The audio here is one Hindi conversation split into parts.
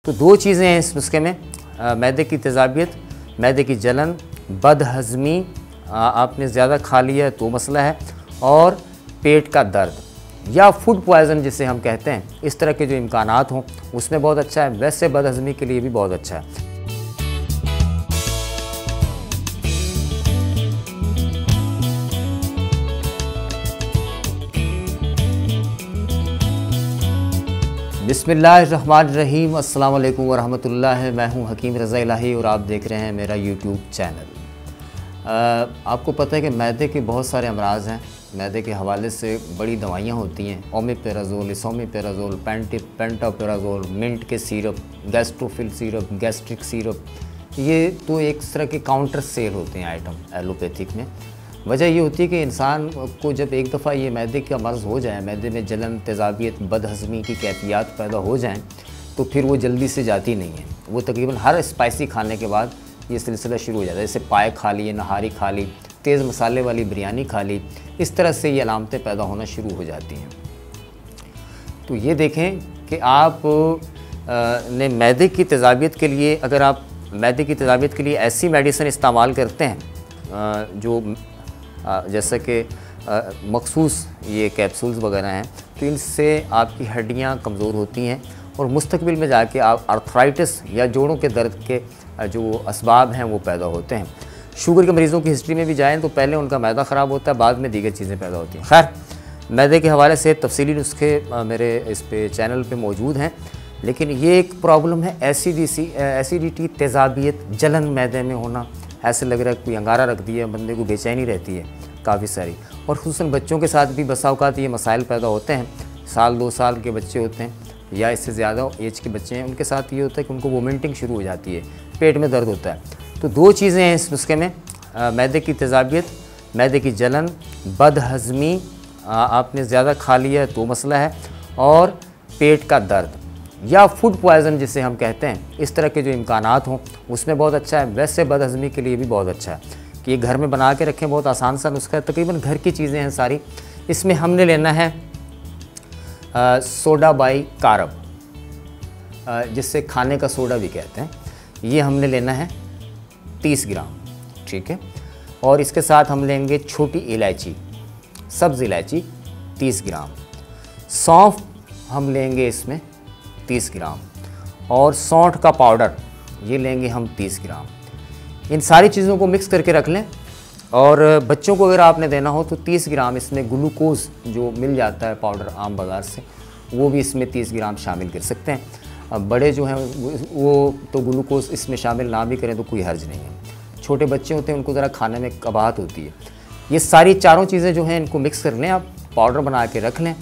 तो दो चीज़ें हैं इस नुस्खे में, मैदे की तेज़ाबियत, मैदे की जलन, बदहज़मी, आपने ज़्यादा खा लिया है तो मसला है, और पेट का दर्द या फूड पॉइज़न जिसे हम कहते हैं, इस तरह के जो इम्कानात हों उसमें बहुत अच्छा है। वैसे बदहज़मी के लिए भी बहुत अच्छा है। बिस्मिल्लाहिर्रहमानिर्रहीम, अस्सलाम वालेकुम वरहमतुल्लाह। मैं हूं हकीम रज़ा इलाही और आप देख रहे हैं मेरा यूट्यूब चैनल। आपको पता है कि मैदे के बहुत सारे अमराज़ हैं। मैदे के हवाले से बड़ी दवाइयां होती हैं, ओमेपेराज़ोल, इसोमेपेराज़ोल, पेंटापेराज़ोल, मिंट के सिरप, गैस्ट्रोफिल सिरप, गैस्ट्रिक सिरप, ये तो एक तरह के काउंटर सेल होते हैं आइटम एलोपैथिक में। वजह ये होती है कि इंसान को जब एक दफ़ा ये मैदे का मर्ज़ हो जाए, मैदे में जलन, तेज़ाबियत, बदहज़मी की कैफियत पैदा हो जाएं, तो फिर वो जल्दी से जाती नहीं है। वो तकरीबन हर स्पाइसी खाने के बाद ये सिलसिला शुरू हो जाता है। जैसे पाए खा लिए, नहारी खा ली, तेज़ मसाले वाली बिरयानी खा ली, इस तरह से ये अलामतें पैदा होना शुरू हो जाती हैं। तो ये देखें कि आप ने मैदे की तेज़ाबियत के लिए, अगर आप मैदे की तेज़ाबियत के लिए ऐसी मेडिसिन इस्तेमाल करते हैं जो जैसे कि मखसूस ये कैप्सूल्स वगैरह हैं, तो इनसे आपकी हड्डियां कमज़ोर होती हैं और मुस्तकबिल में जाके आप आर्थराइटिस या जोड़ों के दर्द के जो असबाब हैं वो पैदा होते हैं। शुगर के मरीज़ों की हिस्ट्री में भी जाएँ तो पहले उनका मैदा ख़राब होता है, बाद में दीगर चीज़ें पैदा होती हैं। खैर, मैदे के हवाले से तफसीली नुस्खे मेरे इस पे चैनल पे मौजूद हैं, लेकिन ये एक प्रॉब्लम है एसिडिटी, तेज़ाबियत, जलन मैदे में होना। ऐसे लग रहा है कोई अंगारा रख दिया, बंदे को बेचैनी रहती है काफ़ी सारी, और खुसूसन बच्चों के साथ भी बसा औक़ात ये मसाइल पैदा होते हैं। 1-2 साल के बच्चे होते हैं या इससे ज़्यादा एज के बच्चे हैं, उनके साथ ये होता है कि उनको वोमिटिंग शुरू हो जाती है, पेट में दर्द होता है। तो दो चीज़ें हैं इस नुस्खे में, मैदे की तेज़ाबियत, मैदे की जलन, बदहज़मी, आपने ज़्यादा खा लिया है तो मसला है, और पेट का दर्द या फूड पॉइज़न जिसे हम कहते हैं, इस तरह के जो इम्कानात हों उसमें बहुत अच्छा है। वैसे बदहज़मी के लिए भी बहुत अच्छा है कि ये घर में बना के रखें। बहुत आसान सा नुस्खा है, तकरीबन घर की चीज़ें हैं सारी। इसमें हमने लेना है सोडा बाई कारब, जिससे खाने का सोडा भी कहते हैं। ये हमने लेना है 30 ग्राम, ठीक है। और इसके साथ हम लेंगे छोटी इलायची, सब्ज़ इलायची 30 ग्राम, सौंफ हम लेंगे इसमें 30 ग्राम, और सौंठ का पाउडर ये लेंगे हम 30 ग्राम। इन सारी चीज़ों को मिक्स करके रख लें। और बच्चों को अगर आपने देना हो तो 30 ग्राम इसमें ग्लूकोज़ जो मिल जाता है पाउडर आम बाज़ार से, वो भी इसमें 30 ग्राम शामिल कर सकते हैं। अब बड़े जो हैं वो तो ग्लूकोज़ इसमें शामिल ना भी करें तो कोई हर्ज नहीं है। छोटे बच्चे होते हैं, उनको ज़रा खाने में कबाहत होती है। ये सारी चारों चीज़ें जो हैं इनको मिक्स कर लें, आप पाउडर बना के रख लें।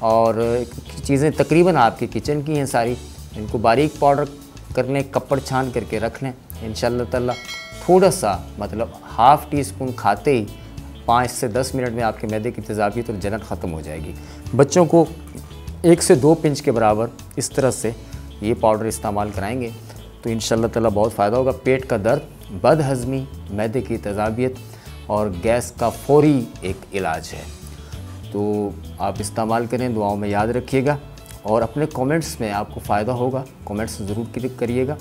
और चीज़ें तकरीबन आपके किचन की हैं सारी, इनको बारीक पाउडर कर लें, कपड़ छान करके रख लें। इंशाअल्लाह ताला थोड़ा सा, मतलब ½ टीस्पून खाते ही 5 से 10 मिनट में आपके मैदे की तेज़ाबियत और जलन ख़त्म हो जाएगी। बच्चों को 1 से 2 पिंच के बराबर इस तरह से ये पाउडर इस्तेमाल कराएंगे तो इंशाअल्लाह ताला बहुत फ़ायदा होगा। पेट का दर्द, बदहज़मी, मैदे की तेज़ाबियत और गैस का फ़ौरी एक इलाज है। तो आप इस्तेमाल करें, दुआओं में याद रखिएगा, और अपने कमेंट्स में आपको फ़ायदा होगा, कमेंट्स ज़रूर क्लिक करिएगा,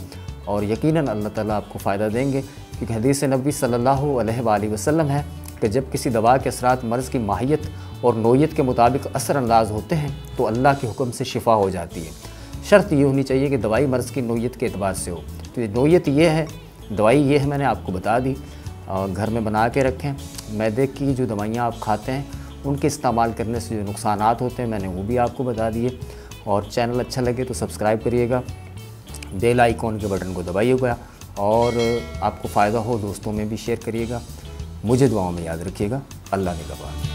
और यकीनन अल्लाह ताला आपको फ़ायदा देंगे। क्योंकि हदीस नबी सल्लल्लाहु अलैहि वसल्लम है कि जब किसी दवा के असरात मर्ज़ की माहियत और नोयत के मुताबिक असरअंदाज होते हैं तो अल्लाह के हुक्म से शिफा हो जाती है। शर्त ये होनी चाहिए कि दवाई मर्ज़ की नोयत के एतबार से हो। तो ये नोयत ये है, दवाई ये है, मैंने आपको बता दी। और घर में बना के रखें। मैदे की जो दवाइयाँ आप खाते हैं उनके इस्तेमाल करने से जो नुकसानात होते हैं मैंने वो भी आपको बता दिए। और चैनल अच्छा लगे तो सब्सक्राइब करिएगा, बेल आइकॉन के बटन को दबाइएगा, और आपको फ़ायदा हो दोस्तों में भी शेयर करिएगा। मुझे दुआओं में याद रखिएगा। अल्लाह निगहबान।